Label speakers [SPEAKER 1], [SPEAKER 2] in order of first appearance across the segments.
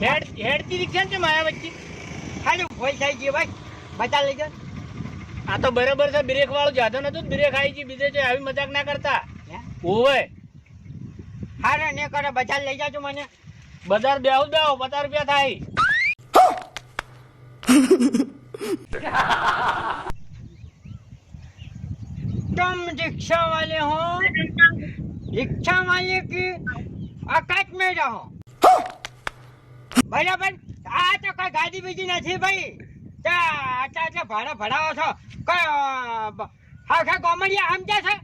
[SPEAKER 1] હેડતી રિક્ષા છે મારા વચ્ચે
[SPEAKER 2] ખાલી ફોઈ થઈ ગઈ ભાઈ બતા લઈ જા
[SPEAKER 1] આ તો બરાબર છે બ્રેક વાળું જાતો નતું બ્રેક આવી ગઈ બીજે છે આવી મજાક ના કરતા ઓવે
[SPEAKER 2] હારે ને કરે બજાર લઈ જાજો મને
[SPEAKER 1] બજાર બેહું બેહો 50 રૂપિયા થાય
[SPEAKER 2] तुम रिक्शा वाले हो रिक्शा वाले की औकात में रहो बराबर आ तो कोई गाड़ी बीजी नहीं भाई अच्छा भाड़ा भराવો છો કોઈ હા કોમેડિયા સમજે છે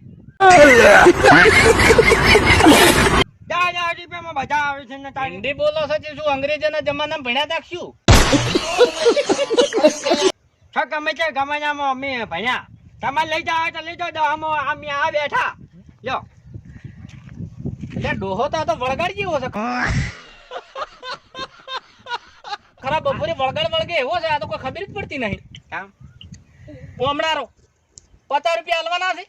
[SPEAKER 2] 10,000 રૂપિયામાં બધા આવે છે ને તારી
[SPEAKER 1] હિન્દી બોલો છો જે શું અંગ્રેજીના જમાનામાં ભણ્યા તાકશું
[SPEAKER 2] છો ગમે તે ગમાનામાં અમે ભણ્યા તમે લઈ જાઓ તો લઈ જાઓ અમે આ બેઠા લ્યો
[SPEAKER 1] એટલે ડોહો તો વળગાડ જેવો છે ખરા બપોરે વળગે એવો છે આ તો કોઈ ખબર જ પડતી નહીં ઓમણારો 50 રૂપિયા આલવાના છે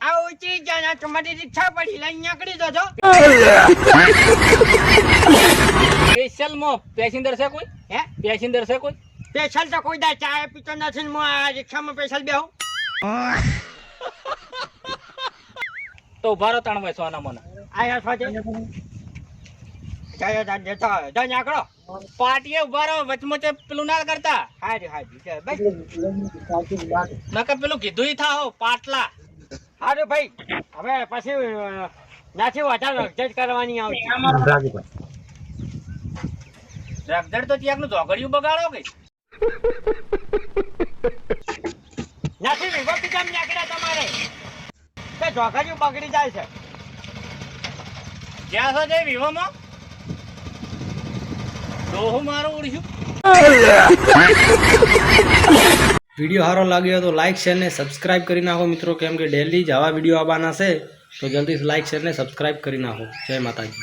[SPEAKER 2] આ ઊંચી જાના તમારી રિક્ષા પડી લઈ નીકળી જજો
[SPEAKER 1] સ્પેશિયલ માં પેસેન્જર છે કોઈ
[SPEAKER 2] હે
[SPEAKER 1] પેસેન્જર છે કોઈ
[SPEAKER 2] સ્પેશિયલ તો કોઈ દા ચા પીતો નથી ને હું આ રિક્ષામાં સ્પેશિયલ બેહું
[SPEAKER 1] તો ઉભા રહો તાણ વૈસો આના મને
[SPEAKER 2] આયા છો જાય જા દેતા જા નીકળો
[SPEAKER 1] પાટીએ ઉભા રહો વચમોચે પેલું ના કરતા
[SPEAKER 2] હાજી ભાઈ
[SPEAKER 1] નકર પેલું કીધું થાઓ પાટલા
[SPEAKER 2] હારું ભાઈ હવે પછી નાથી વધારે રગજટ કરવાની આવશે
[SPEAKER 1] રગજડ તો ત્યાંનું ઝોગડિયું બગાડો કે
[SPEAKER 2] નાથી વિવો પીજામ નીકળ્યા તમારે તે ઝોગડિયું બગડી જાય છે
[SPEAKER 1] જ્યાં છો જઈ વિવોમાં ડોહું મારું ઉડ્યું
[SPEAKER 3] વિડીયો સારો લાગ્યો તો લાઇક શેર ને સબસ્ક્રાઇબ કરી નાખો મિત્રો કેમ કે ડેલી જ આવા વિડીયો આવવાના છે તો જલ્દી લાઇક શેર ને સબસ્ક્રાઇબ કરી નાખો જય માતાજી।